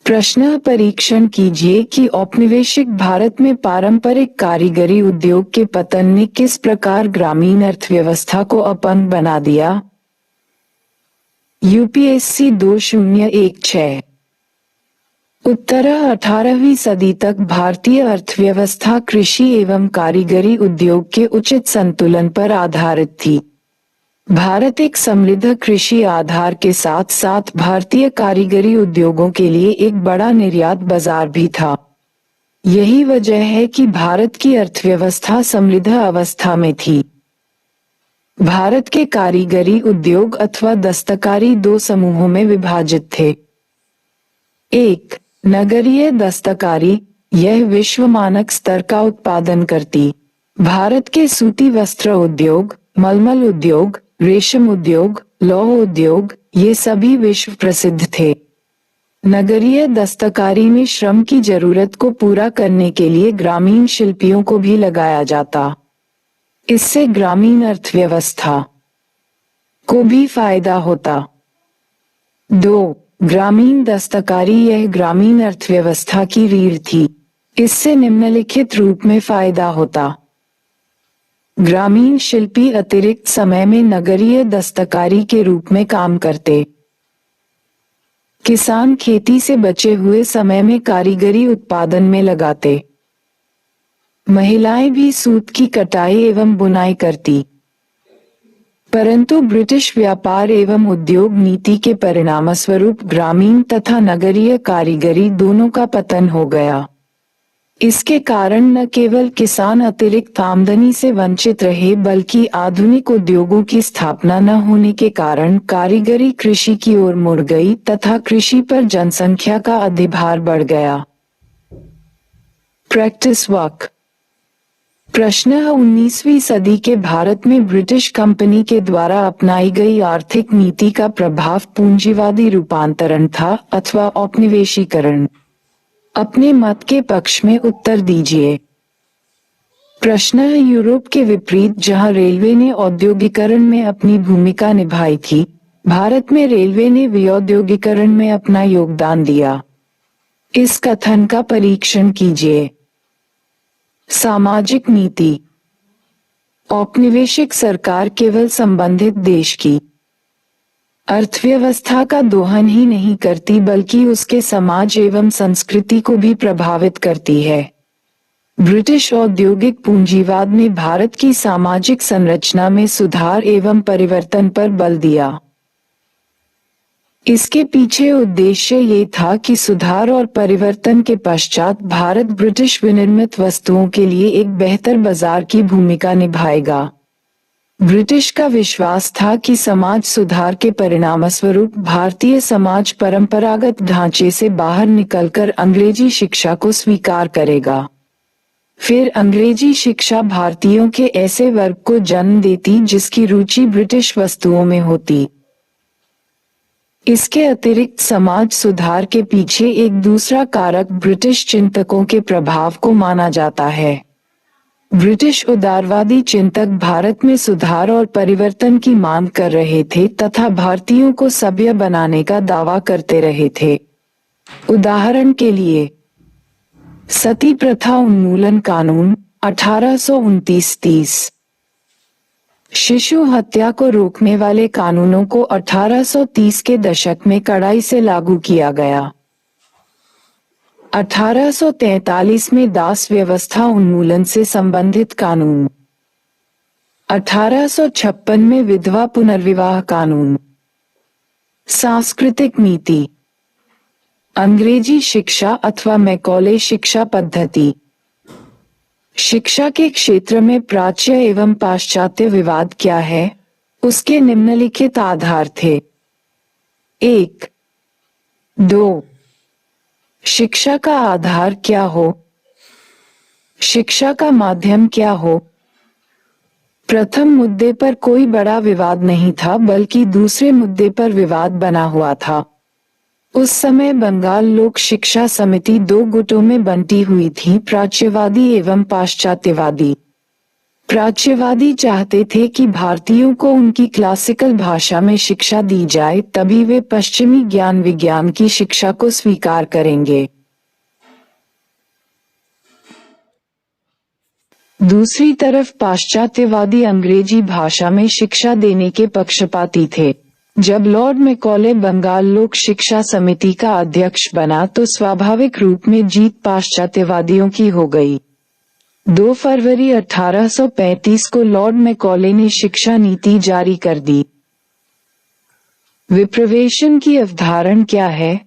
प्रश्न: परीक्षण कीजिए कि औपनिवेशिक भारत में पारंपरिक कारीगरी उद्योग के पतन ने किस प्रकार ग्रामीण अर्थव्यवस्था को अपंग बना दिया। यूपीएससी 2016। उत्तर: 18वीं सदी तक भारतीय अर्थव्यवस्था कृषि एवं कारीगरी उद्योग के उचित संतुलन पर आधारित थी। भारत एक समृद्ध कृषि आधार के साथ साथ भारतीय कारीगरी उद्योगों के लिए एक बड़ा निर्यात बाजार भी था। यही वजह है कि भारत की अर्थव्यवस्था समृद्ध अवस्था में थी। भारत के कारीगरी उद्योग अथवा दस्तकारी दो समूहों में विभाजित थे। 1. नगरीय दस्तकारी, यह विश्व मानक स्तर का उत्पादन करती। भारत के सूती वस्त्र उद्योग, मलमल उद्योग, रेशम उद्योग, लौह उद्योग, ये सभी विश्व प्रसिद्ध थे। नगरीय दस्तकारी में श्रम की जरूरत को पूरा करने के लिए ग्रामीण शिल्पियों को भी लगाया जाता। इससे ग्रामीण अर्थव्यवस्था को भी फायदा होता। 2. ग्रामीण दस्तकारी, यह ग्रामीण अर्थव्यवस्था की रीढ़ थी। इससे निम्नलिखित रूप में फायदा होता। ग्रामीण शिल्पी अतिरिक्त समय में नगरीय दस्तकारी के रूप में काम करते। किसान खेती से बचे हुए समय में कारीगरी उत्पादन में लगाते। महिलाएं भी सूत की कटाई एवं बुनाई करती। परंतु ब्रिटिश व्यापार एवं उद्योग नीति के परिणामस्वरूप ग्रामीण तथा नगरीय कारीगरी दोनों का पतन हो गया। इसके कारण न केवल किसान अतिरिक्त आमदनी से वंचित रहे बल्कि आधुनिक उद्योगों की स्थापना न होने के कारण कारीगरी कृषि की ओर मुड़ गई तथा कृषि पर जनसंख्या का अधिभार बढ़ गया। Practice work. प्रश्न: 19वीं सदी के भारत में ब्रिटिश कंपनी के द्वारा अपनाई गई आर्थिक नीति का प्रभाव पूंजीवादी रूपांतरण था अथवा औपनिवेशीकरण। अपने मत के पक्ष में उत्तर दीजिए। प्रश्न: यूरोप के विपरीत जहां रेलवे ने औद्योगिकरण में अपनी भूमिका निभाई थी, भारत में रेलवे ने विऔद्योगिकरण में अपना योगदान दिया। इस कथन का परीक्षण कीजिए। सामाजिक नीति। औपनिवेशिक सरकार केवल संबंधित देश की अर्थव्यवस्था का दोहन ही नहीं करती बल्कि उसके समाज एवं संस्कृति को भी प्रभावित करती है। ब्रिटिश औद्योगिक पूंजीवाद ने भारत की सामाजिक संरचना में सुधार एवं परिवर्तन पर बल दिया। इसके पीछे उद्देश्य ये था कि सुधार और परिवर्तन के पश्चात भारत ब्रिटिश विनिर्मित वस्तुओं के लिए एक बेहतर बाजार की भूमिका निभाएगा। ब्रिटिश का विश्वास था कि समाज सुधार के परिणामस्वरूप भारतीय समाज परंपरागत ढांचे से बाहर निकलकर अंग्रेजी शिक्षा को स्वीकार करेगा। फिर अंग्रेजी शिक्षा भारतीयों के ऐसे वर्ग को जन्म देती जिसकी रुचि ब्रिटिश वस्तुओं में होती। इसके अतिरिक्त समाज सुधार के पीछे एक दूसरा कारक ब्रिटिश चिंतकों के प्रभाव को माना जाता है। ब्रिटिश उदारवादी चिंतक भारत में सुधार और परिवर्तन की मांग कर रहे थे तथा भारतीयों को सभ्य बनाने का दावा करते रहे थे। उदाहरण के लिए सती प्रथा उन्मूलन कानून 1829-30, शिशु हत्या को रोकने वाले कानूनों को 1830 के दशक में कड़ाई से लागू किया गया। 1843 में दास व्यवस्था उन्मूलन से संबंधित कानून, 1856 में विधवा पुनर्विवाह कानून। सांस्कृतिक नीति, अंग्रेजी शिक्षा अथवा मैकॉले शिक्षा पद्धति। शिक्षा के क्षेत्र में प्राच्य एवं पाश्चात्य विवाद क्या है? उसके निम्नलिखित आधार थे। 1, 2, शिक्षा का आधार क्या हो? शिक्षा का माध्यम क्या हो? प्रथम मुद्दे पर कोई बड़ा विवाद नहीं था बल्कि दूसरे मुद्दे पर विवाद बना हुआ था। उस समय बंगाल लोक शिक्षा समिति 2 गुटों में बंटी हुई थी, प्राच्यवादी एवं पाश्चात्यवादी। प्राच्यवादी चाहते थे कि भारतीयों को उनकी क्लासिकल भाषा में शिक्षा दी जाए, तभी वे पश्चिमी ज्ञान विज्ञान की शिक्षा को स्वीकार करेंगे। दूसरी तरफ पाश्चात्यवादी अंग्रेजी भाषा में शिक्षा देने के पक्षपाती थे। जब लॉर्ड मैकॉले बंगाल लोक शिक्षा समिति का अध्यक्ष बना तो स्वाभाविक रूप में जीत पाश्चात्यवादियों की हो गई। 2 फरवरी 1835 को लॉर्ड मैकॉले ने शिक्षा नीति जारी कर दी। विप्रवेशन की अवधारणा क्या है?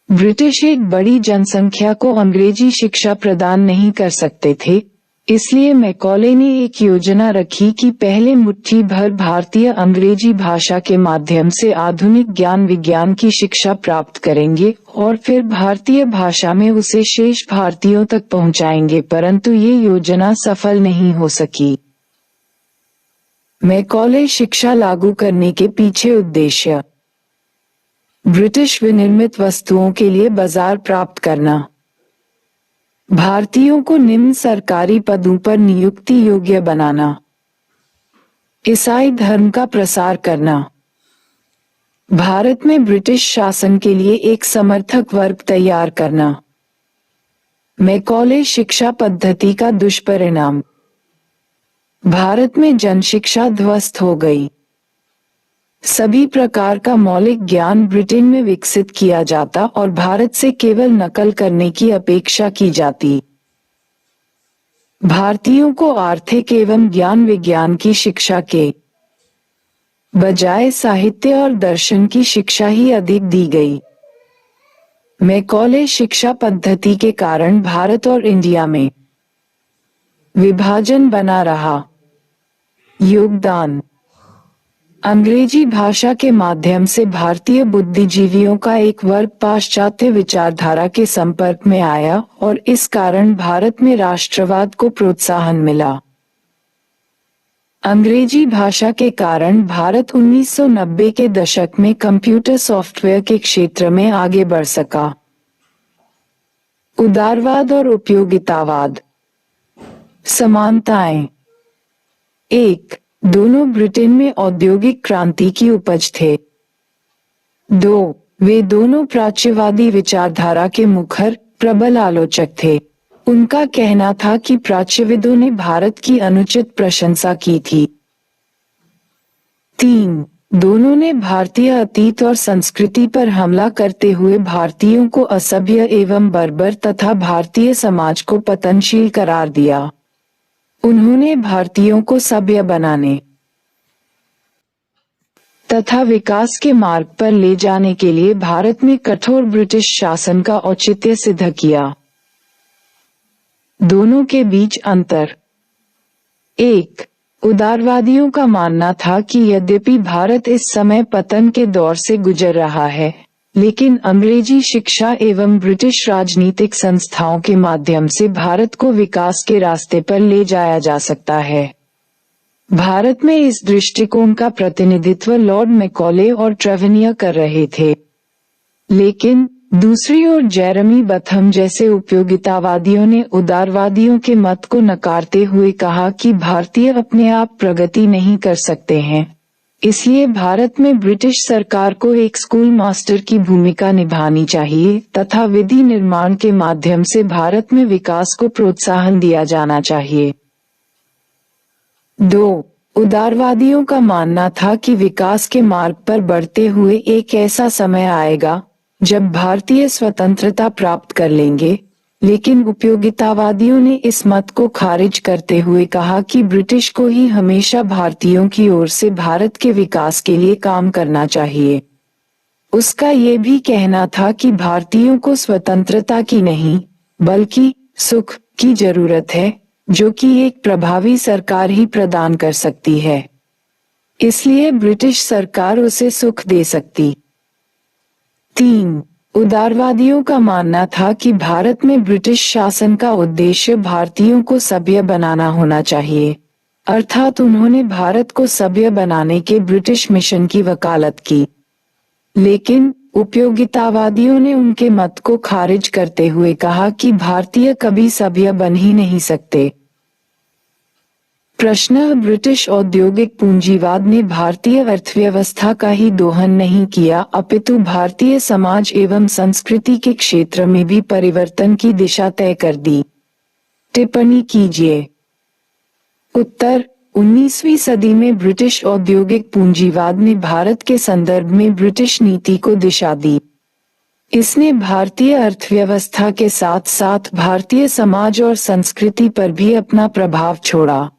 ब्रिटिश एक बड़ी जनसंख्या को अंग्रेजी शिक्षा प्रदान नहीं कर सकते थे, इसलिए मैकॉले ने एक योजना रखी कि पहले मुट्ठी भर भारतीय अंग्रेजी भाषा के माध्यम से आधुनिक ज्ञान विज्ञान की शिक्षा प्राप्त करेंगे और फिर भारतीय भाषा में उसे शेष भारतीयों तक पहुंचाएंगे, परंतु ये योजना सफल नहीं हो सकी। मैकॉले शिक्षा लागू करने के पीछे उद्देश्य, ब्रिटिश विनिर्मित वस्तुओं के लिए बाजार प्राप्त करना, भारतीयों को निम्न सरकारी पदों पर नियुक्ति योग्य बनाना, ईसाई धर्म का प्रसार करना, भारत में ब्रिटिश शासन के लिए एक समर्थक वर्ग तैयार करना। मैकॉले शिक्षा पद्धति का दुष्परिणाम, भारत में जनशिक्षा ध्वस्त हो गई। सभी प्रकार का मौलिक ज्ञान ब्रिटेन में विकसित किया जाता और भारत से केवल नकल करने की अपेक्षा की जाती। भारतीयों को आर्थिक एवं ज्ञान विज्ञान की शिक्षा के बजाय साहित्य और दर्शन की शिक्षा ही अधिक दी गई। मैकॉले शिक्षा पद्धति के कारण भारत और इंडिया में विभाजन बना रहा। योगदान, अंग्रेजी भाषा के माध्यम से भारतीय बुद्धिजीवियों का एक वर्ग पाश्चात्य विचारधारा के संपर्क में आया और इस कारण भारत में राष्ट्रवाद को प्रोत्साहन मिला। अंग्रेजी भाषा के कारण भारत 1990 के दशक में कंप्यूटर सॉफ्टवेयर के क्षेत्र में आगे बढ़ सका। उदारवाद और उपयोगितावाद। समानताएं, 1. दोनों ब्रिटेन में औद्योगिक क्रांति की उपज थे। 2. वे दोनों प्राच्यवादी विचारधारा के मुखर प्रबल आलोचक थे। उनका कहना था कि प्राच्यविदों ने भारत की अनुचित प्रशंसा की थी। 3. दोनों ने भारतीय अतीत और संस्कृति पर हमला करते हुए भारतीयों को असभ्य एवं बर्बर तथा भारतीय समाज को पतनशील करार दिया। उन्होंने भारतीयों को सभ्य बनाने तथा विकास के मार्ग पर ले जाने के लिए भारत में कठोर ब्रिटिश शासन का औचित्य सिद्ध किया। दोनों के बीच अंतर। 1. उदारवादियों का मानना था कि यद्यपि भारत इस समय पतन के दौर से गुजर रहा है, लेकिन अंग्रेजी शिक्षा एवं ब्रिटिश राजनीतिक संस्थाओं के माध्यम से भारत को विकास के रास्ते पर ले जाया जा सकता है। भारत में इस दृष्टिकोण का प्रतिनिधित्व लॉर्ड मैकॉले और ट्रेवेनियर कर रहे थे। लेकिन दूसरी ओर जेरेमी बथम जैसे उपयोगितावादियों ने उदारवादियों के मत को नकारते हुए कहा कि भारतीय अपने आप प्रगति नहीं कर सकते हैं, इसलिए भारत में ब्रिटिश सरकार को एक स्कूल मास्टर की भूमिका निभानी चाहिए तथा विधि निर्माण के माध्यम से भारत में विकास को प्रोत्साहन दिया जाना चाहिए। 2. उदारवादियों का मानना था कि विकास के मार्ग पर बढ़ते हुए एक ऐसा समय आएगा जब भारतीय स्वतंत्रता प्राप्त कर लेंगे, लेकिन उपयोगितावादियों ने इस मत को खारिज करते हुए कहा कि ब्रिटिश को ही हमेशा भारतीयों की ओर से भारत के विकास के लिए काम करना चाहिए। उसका ये भी कहना था कि भारतीयों को स्वतंत्रता की नहीं, बल्कि सुख की जरूरत है, जो कि एक प्रभावी सरकार ही प्रदान कर सकती है। इसलिए ब्रिटिश सरकार उसे सुख दे सकती। 3. उदारवादियों का मानना था कि भारत में ब्रिटिश शासन का उद्देश्य भारतीयों को सभ्य बनाना होना चाहिए, अर्थात उन्होंने भारत को सभ्य बनाने के ब्रिटिश मिशन की वकालत की। लेकिन उपयोगितावादियों ने उनके मत को खारिज करते हुए कहा कि भारतीय कभी सभ्य बन ही नहीं सकते। प्रश्न: ब्रिटिश औद्योगिक पूंजीवाद ने भारतीय अर्थव्यवस्था का ही दोहन नहीं किया, अपितु भारतीय समाज एवं संस्कृति के क्षेत्र में भी परिवर्तन की दिशा तय कर दी। टिप्पणी कीजिए। उत्तर: 19वीं सदी में ब्रिटिश औद्योगिक पूंजीवाद ने भारत के संदर्भ में ब्रिटिश नीति को दिशा दी। इसने भारतीय अर्थव्यवस्था के साथ साथ भारतीय समाज और संस्कृति पर भी अपना प्रभाव छोड़ा।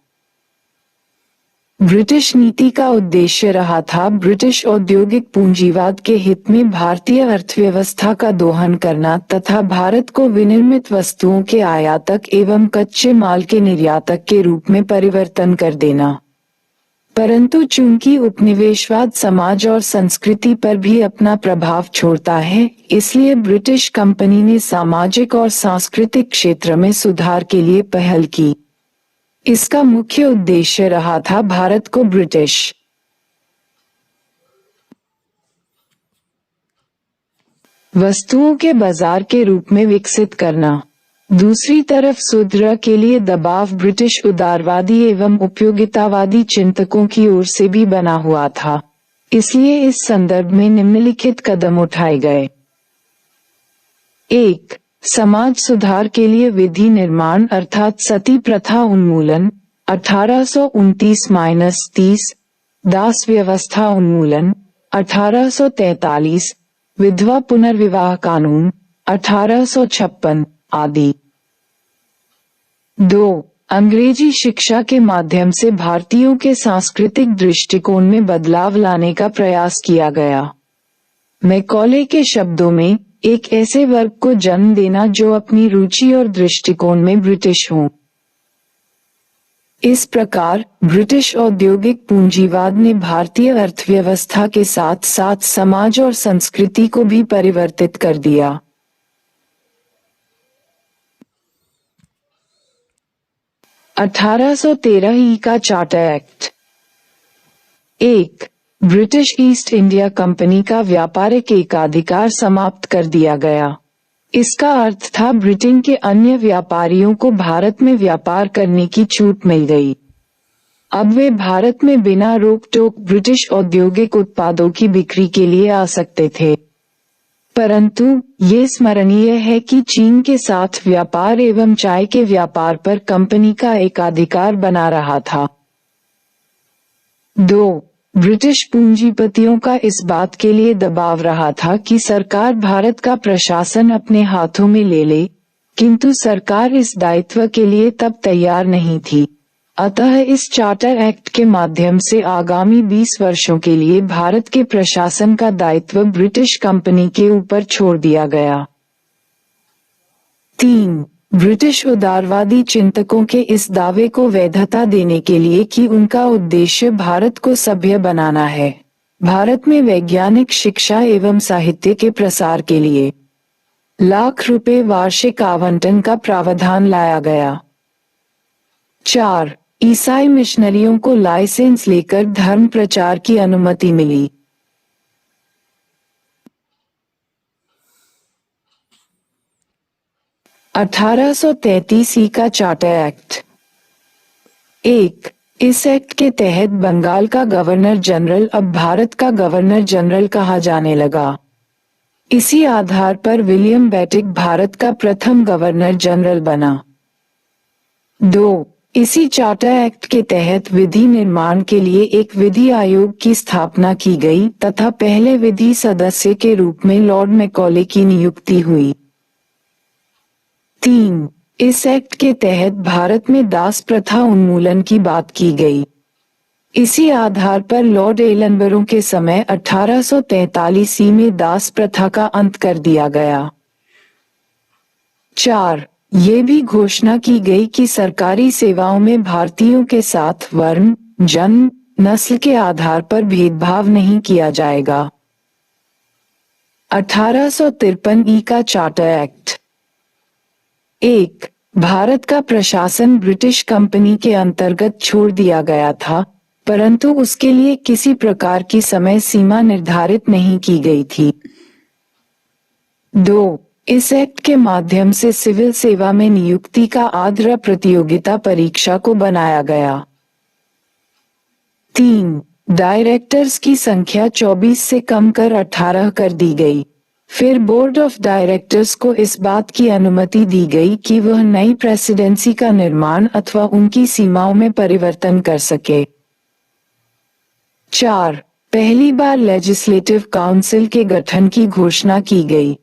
ब्रिटिश नीति का उद्देश्य रहा था ब्रिटिश औद्योगिक पूंजीवाद के हित में भारतीय अर्थव्यवस्था का दोहन करना तथा भारत को विनिर्मित वस्तुओं के आयातक एवं कच्चे माल के निर्यातक के रूप में परिवर्तन कर देना। परंतु चूंकि उपनिवेशवाद समाज और संस्कृति पर भी अपना प्रभाव छोड़ता है, इसलिए ब्रिटिश कंपनी ने सामाजिक और सांस्कृतिक क्षेत्र में सुधार के लिए पहल की। इसका मुख्य उद्देश्य रहा था भारत को ब्रिटिश वस्तुओं के बाजार के रूप में विकसित करना। दूसरी तरफ सुधार के लिए दबाव ब्रिटिश उदारवादी एवं उपयोगितावादी चिंतकों की ओर से भी बना हुआ था। इसलिए इस संदर्भ में निम्नलिखित कदम उठाए गए। 1. समाज सुधार के लिए विधि निर्माण अर्थात सती प्रथा उन्मूलन 1829-30, दास व्यवस्था उन्मूलन 1843, विधवा पुनर्विवाह कानून 1856 आदि। 2. अंग्रेजी शिक्षा के माध्यम से भारतीयों के सांस्कृतिक दृष्टिकोण में बदलाव लाने का प्रयास किया गया। मैकॉले के शब्दों में, एक ऐसे वर्ग को जन्म देना जो अपनी रुचि और दृष्टिकोण में ब्रिटिश हो। इस प्रकार ब्रिटिश औद्योगिक पूंजीवाद ने भारतीय अर्थव्यवस्था के साथ साथ समाज और संस्कृति को भी परिवर्तित कर दिया। 1813 ई का charter act. 1. British east India company का व्यापारिक एकाधिकार समाप्त कर दिया गया। इसका अर्थ था ब्रिटेन के अन्य व्यापारियों को भारत में व्यापार करने की छूट मिल गई। अब वे भारत में बिना रोक टोक ब्रिटिश औद्योगिक उत्पादों की बिक्री के लिए आ सकते थे। परंतु ये स्मरणीय है कि चीन के साथ व्यापार एवं चाय के व्यापार पर कंपनी का एकाधिकार बना रहा था। 2. ब्रिटिश पूंजीपतियों का इस बात के लिए दबाव रहा था कि सरकार भारत का प्रशासन अपने हाथों में ले ले, किंतु सरकार इस दायित्व के लिए तब तैयार नहीं थी। अतः इस चार्टर एक्ट के माध्यम से आगामी 20 वर्षों के लिए भारत के प्रशासन का दायित्व ब्रिटिश कंपनी के ऊपर छोड़ दिया गया। 3. ब्रिटिश उदारवादी चिंतकों के इस दावे को वैधता देने के लिए कि उनका उद्देश्य भारत को सभ्य बनाना है, भारत में वैज्ञानिक शिक्षा एवं साहित्य के प्रसार के लिए लाख रुपए वार्षिक आवंटन का प्रावधान लाया गया। 4. ईसाई मिशनरियों को लाइसेंस लेकर धर्म प्रचार की अनुमति मिली। 1833 का चार्टर एक्ट। 1. इस एक्ट के तहत बंगाल का गवर्नर जनरल अब भारत का गवर्नर जनरल कहा जाने लगा। इसी आधार पर विलियम बेटिक भारत का प्रथम गवर्नर जनरल बना। 2. इसी चार्टर एक्ट के तहत विधि निर्माण के लिए एक विधि आयोग की स्थापना की गई तथा पहले विधि सदस्य के रूप में लॉर्ड मैकॉले की नियुक्ति हुई। 3. इस एक्ट के तहत भारत में दास प्रथा उन्मूलन की बात की गई। इसी आधार पर लॉर्ड एलनबरो के समय 1843 में दास प्रथा का अंत कर दिया गया। 4. ये भी घोषणा की गई कि सरकारी सेवाओं में भारतीयों के साथ वर्ण, जन्म, नस्ल के आधार पर भेदभाव नहीं किया जाएगा। 1853 का चार्टर एक्ट। 1. भारत का प्रशासन ब्रिटिश कंपनी के अंतर्गत छोड़ दिया गया था, परंतु उसके लिए किसी प्रकार की समय सीमा निर्धारित नहीं की गई थी। 2. इस एक्ट के माध्यम से सिविल सेवा में नियुक्ति का आद्र प्रतियोगिता परीक्षा को बनाया गया। 3. डायरेक्टर्स की संख्या 24 से कम कर 18 कर दी गई। फिर बोर्ड ऑफ डायरेक्टर्स को इस बात की अनुमति दी गई कि वह नई प्रेसिडेंसी का निर्माण अथवा उनकी सीमाओं में परिवर्तन कर सके। 4. पहली बार लेजिस्लेटिव काउंसिल के गठन की घोषणा की गई।